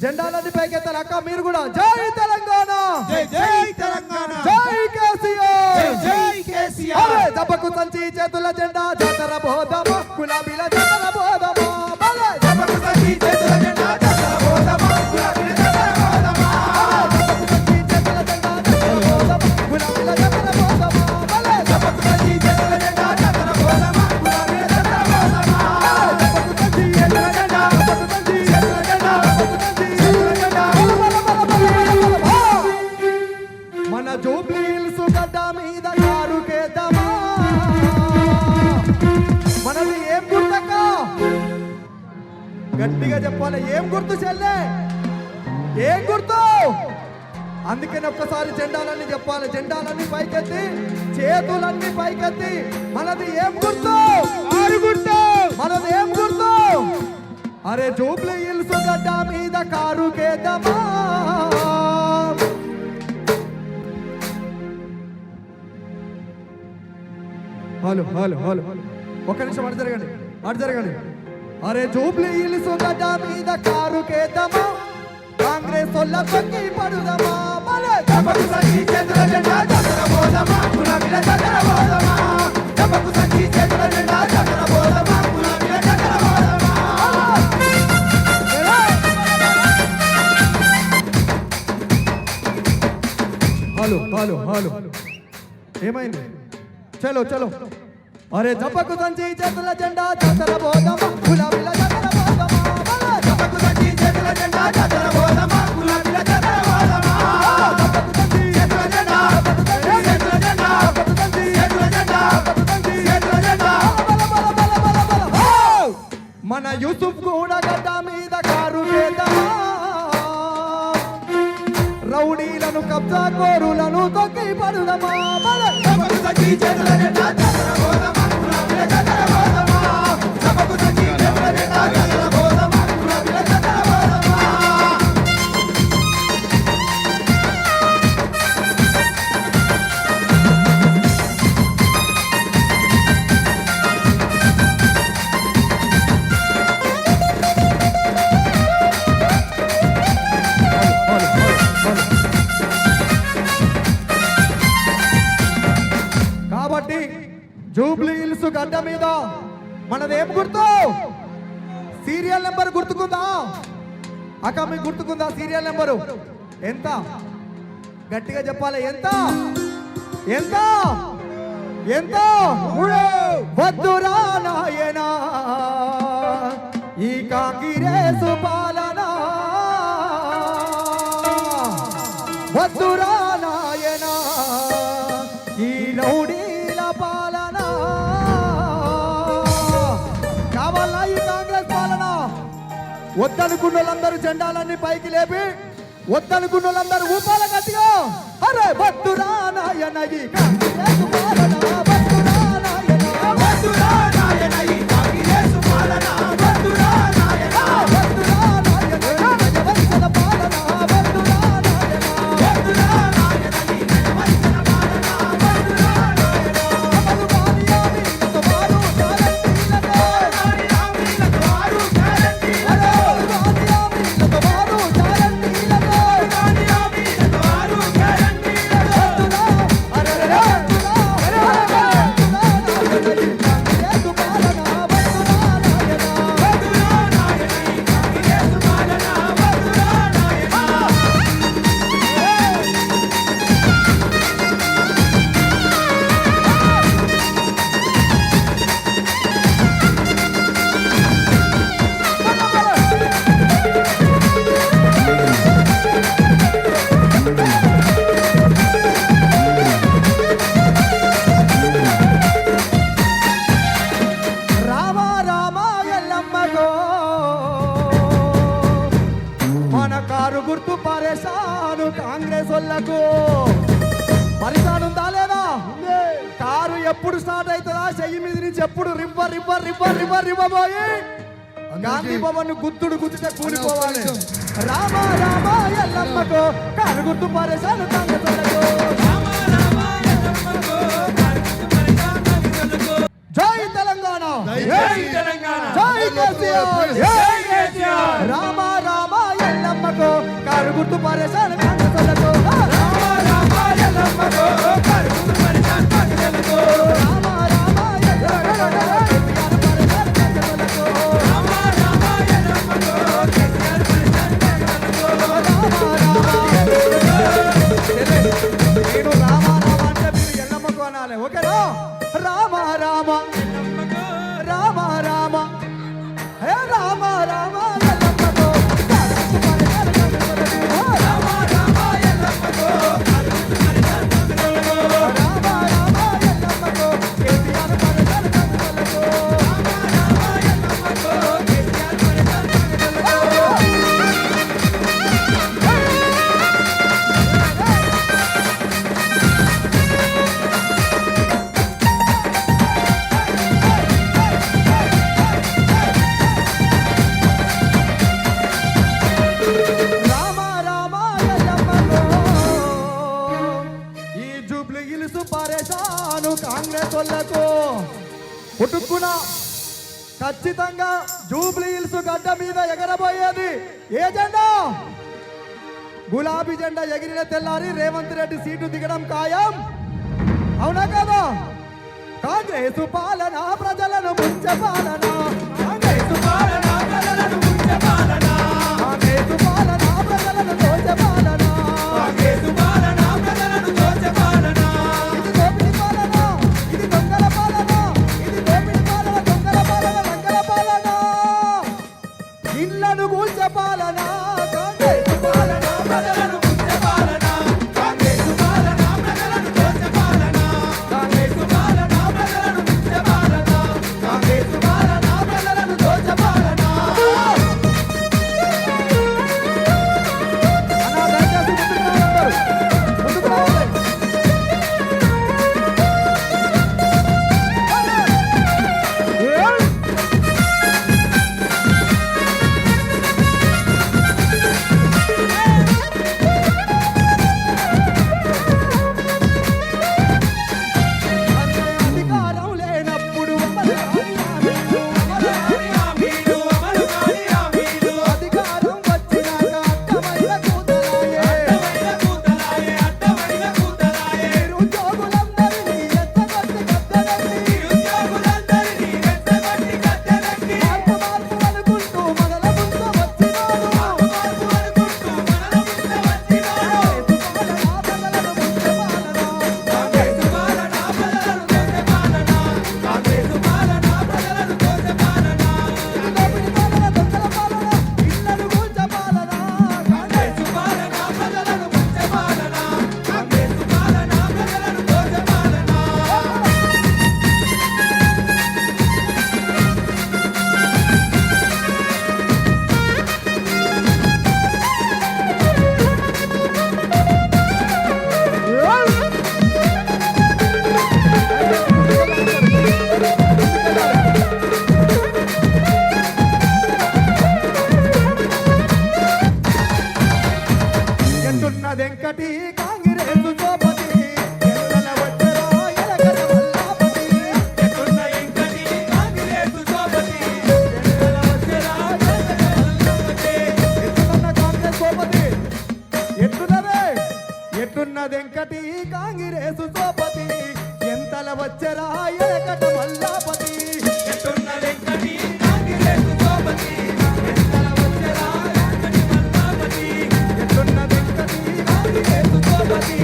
జెండాలన్నీ పైకెత్తాలి అక్క మీరు కూడా. జై తెలంగాణ, జై తెలంగాణ, జై కేసీఆర్, జై కేసీఆర్. దెబ్బకు సంచి చేతుల జెండా జాతర బోధమా, గులాబీల జాతర బోధమా, దెబ్బకు సంచి చేతుల జెండా జాతర బోధమా, గులాబీల జాతర బోధమా, గులాబీల జాతర బోధమా, దెబ్బకు సంచి చేతుల జెండా జాతర బోధమా, గులాబీల జాతర బోధమా, దెబ్బకు సంచి చేతుల జెండా, దెబ్బకు సంచి చేతుల జెండా, దెబ్బకు సంచి చేతుల జెండా. మన జూబ్లీ హిల్స్ గడ్డ మీద కారుకేద్దామా, మనది ఏం గుర్తక్క? గట్టిగా చెప్పాలి, ఏం గుర్తు చెల్లె? ఏం గుర్తు? అందుకని ఒక్కసారి జెండాలన్నీ చెప్పాలి. జెండాలన్నీ పైకెత్తి, చేతులన్నీ పైకెత్తి. మనది ఏం గుర్తు? ఆరు గుర్తు. మనది ఏం గుర్తు? అరే జూబ్లీ హిల్స్ గడ్డ మీద కారుకేద్దామా. హలో హలో హలో ఒక్క నిమిషం అటు జరగండి, అటు జరగండి. అరే జూబ్లీ హిల్స్ గడ్డ మీద కారుకేద్దామా, కాంగ్రెస్ వాళ్ళ పక్కి పడుదామా. దెబ్బకు సంచి చేతుల జెండా జాతర బోధమా, గులాబీల జాతర బోధమా, దెబ్బకు సంచి చేతుల జెండా జాతర బోధమా, గులాబీల జాతర బోధమా. హలో హలో హలో ఏమైంది? చలో చలో. అరే జబ్బకు సంచి చేతుల జెండా జాతర బోధమా, గులాబీల జాతర బోధమా, దెబ్బకు సంచి చేతుల జెండా జాతర బోధమా, గులాబీల జాతర బోధమా, జబ్బకు సంచి చేతుల జెండా, చేతుల జెండా, చేతుల జెండా, చేతుల జెండా. మన యూసుఫ్ కూడా గడ్డ మీద కారుకేద్దామా, రౌడీలను కబ్జా కోరులను తొక్కి పడుదమా. దెబ్బకు సంచి చేతుల జెండా జాతర బోధమా, గులాబీల జాతర బోధమా, దెబ్బకు సంచి చేతుల జెండా జాతర బోధమా, గులాబీల జాతర బోధమా. కాబట్టి జూబ్లీ హిల్స్ గడ్డ మీద మనదేం గుర్తు? సీరియల్ నెంబర్ గుర్తుకుందా అక్క? మీకు గుర్తుకుందా సీరియల్ నెంబరు? ఎంత? గట్టిగా చెప్పాలి. ఎంత? ఎంత? ఎంత? వద్దురా నాయనా ఈ కాంగ్రెస్ పాలన, వద్దురా నాయనా ఈ రౌడీల పాలన. కావాలా ఈ కాంగ్రెస్ పాలన? వద్దనుకున్న వాళ్ళందరూ జెండాలన్నీ పైకి లేపి, వద్దనుకున్న వాళ్ళందరూ ఊపాల గట్టిగా. అరే వద్దురా నాయన ఈ కాంగ్రెస్ పాలన, వద్దురా నాయన, వద్దురా నాయన ఈ కాంగ్రెస్ పాలన, వద్దురా నాయన, వద్దురా నాయన ఈ నయవంచన పాలన, వద్దురా నాయన, వద్దురా నాయన ఈ నయవంచన పాలన, వద్దురా నాయన. అమలు కాని హామీలతో వారు గ్యారంటీలతో, కాని హామీలతో వారు గ్యారంటీలతో, అమలు కాని హామీలతో వారు గ్యారంటీలతో. కాని హామీలతో వారు గ్యారంటీలతో. వద్దురా, అరెరెరె వద్దురా, వద్దురా నాయన ఈ కాంగ్రెస్ పాలన, వద్దురా నాయన. వద్దురా నాయన ఈ కాంగ్రెస్ పాలన, వద్దురా నాయన. రామ రామ ఎల్లమ్మగో మన కారు గుర్తు పరేషాను కాంగ్రెస్ వాళ్ళకు. పరిశాన్ ఉందా లేదా? కారు ఎప్పుడు స్టార్ట్ అవుతుందా? చెయ్యి మీద నుంచి ఎప్పుడు రివ్వ రివ్వ రివ్వ రివ్వ రివ్వ పోయి గాంధీ భవన్ గుర్తుడు గుర్తుతే కూలిపోవాలి. రామ రామ ఎల్లమ్మకు కారు గుర్తు పరేషాను కాంగ్రెస్ వాళ్ళకు. రామ రామ ఎల్లమ్మకో, కాంగ్రెస్ పాలన, జై తెలంగాణ, జై తెలంగాణ, జై కేసీఆర్, జై కేసీఆర్. రామ రామ ఎల్లమ్మకు కారు గుర్తు పారేశాను కాంగ్రెస్ వాళ్ళకు రామ రామ ఎల్లమ్మకో కారు గుర్తు పరిశాన్ కాంగ్రెస్లకు రామ రామ ఎల్లమ్మకో కేసీఆర్ పారేశాను కాంగ్రెస్ వాళ్ళకు రామ రామ ఎల్లమ్మకో కేసీఆర్ పరిశాన్ కాంగ్రెస్లకు నేను రామ రామ అంటే మీరు ఎల్లమ్మకు అనాలి ఓకేనా రామ రామ రామ రామ హే రామ రామ ఎల్లమ్మకో కారు గుర్తు పారేశాను కాంగ్రెస్ వాళ్ళకు రామ రామ ఎల్లమ్మకో కారు గుర్తు పరిశాన్ కాంగ్రెస్లకు రామ రామ ఎల్లమ్మకో కేసీఆర్ పారేశాను కాంగ్రెస్ వాళ్ళకు రామ రామ ఎల్లమ్మకో కేసీఆర్ పరిశాన్ కాంగ్రెస్లకు రామ రామ ఎల్లమ్మకో ఈ జూబ్లీ హిల్స్ పారేశాను కాంగ్రెస్ వాళ్ళకు పుట్టుకున్న ఖచ్చితంగా జూబ్లీ హిల్స్ గడ్డ మీద ఎగరబోయేది ఏ జెండా గులాబీ జెండా ఎగిరిన తెల్లారి రేవంత్ రెడ్డి సీటు దిగడం ఖాయం అవునా కదా కాంగ్రెస్ పాలన ప్రజలను ముంచె పాలన కాంగ్రెస్ పాలన ప్రజలను ముంచె పాలన కాంగ్రెస్ పాలన ప్రజలను దోచె పాలన కాంగ్రెస్ పాలన ప్రజలను దోచె పాలన ఇది దోపిడి పాలన ఇది దొంగల పాలన ఇది దోపిడి పాలన దొంగల పాలన లంగల పాలన ఇళ్లను కూల్చే పాలన కాంగ్రెస్ పాలన ప్రజలను ముంచె పాలన కాంగ్రెస్ పాలన ప్రజలను దోచె పాలన కాంగ్రెస్ పాలన ప్రజలను ముంచె పాలన కాంగ్రెస్ పాలన ప్రజలను దోచె పాలన అన్నా దయచేసి ముందుకు రావాలి. అధికారం లేనప్పుడు అమలు కాని హామీలు, హామీలు అమలు కాని హామీలు అధికారం వచ్చినాక అడ్డమైన కూతలాయే. అడ్డమైన కూతలాయే అడ్డమైన కూతలాయే నిరుద్యోగులందరినీ ఎత్తగొట్టి కట్టడండి. నిరుద్యోగులందరినీ రెచ్చగొట్టి కట్టెనెక్కి మార్పు మార్పు అనుకుంటూ మనల ముందు వచ్చినాడు. మార్పు అనుకుంటూ మనల ముందు వచ్చినాడు కాంగ్రెస్ పాలన ప్రజలను ముంచె పాలన. కాంగ్రెస్ పాలన ప్రజలను దోచె పాలన కాంగ్రెస్ పాలన ప్రజలను దోచె పాలన దోపిడి పాలన, దొంగల పాలన, ఇళ్లను కూల్చే పాలన. కాంగ్రెస్ పాలన ప్రజలను ముంచె పాలన కాంగ్రెస్ పాలన ప్రజలను దోచె పాలన ఎట్టున్నదెంకటి కాంగ్రెసు సోపతి ఎల్లల వచ్చరా ఎలకల వల్లాపతి. ఎట్టున్న ఇంకటి కాంగ్రెస్ సోపతి ఎల్లల వచ్చరా ఎలకల వల్లాపతి. ఎట్టున్న కాంగ్రెస్ సోపతి ఎట్టున్నదే ఎట్టున్నదెంకటి కాంగ్రెసు సోపతి ఎంతల వచ్చరా ఎలకట మల్లాపతి. ఎట్టున్న వెంకటి కాంగ్రెస్ సోపతి ఎంతల వచ్చరా వెంకటి మల్లాపతి ఎట్టున్నదెంకటి కాంగ్రెసు సోపతి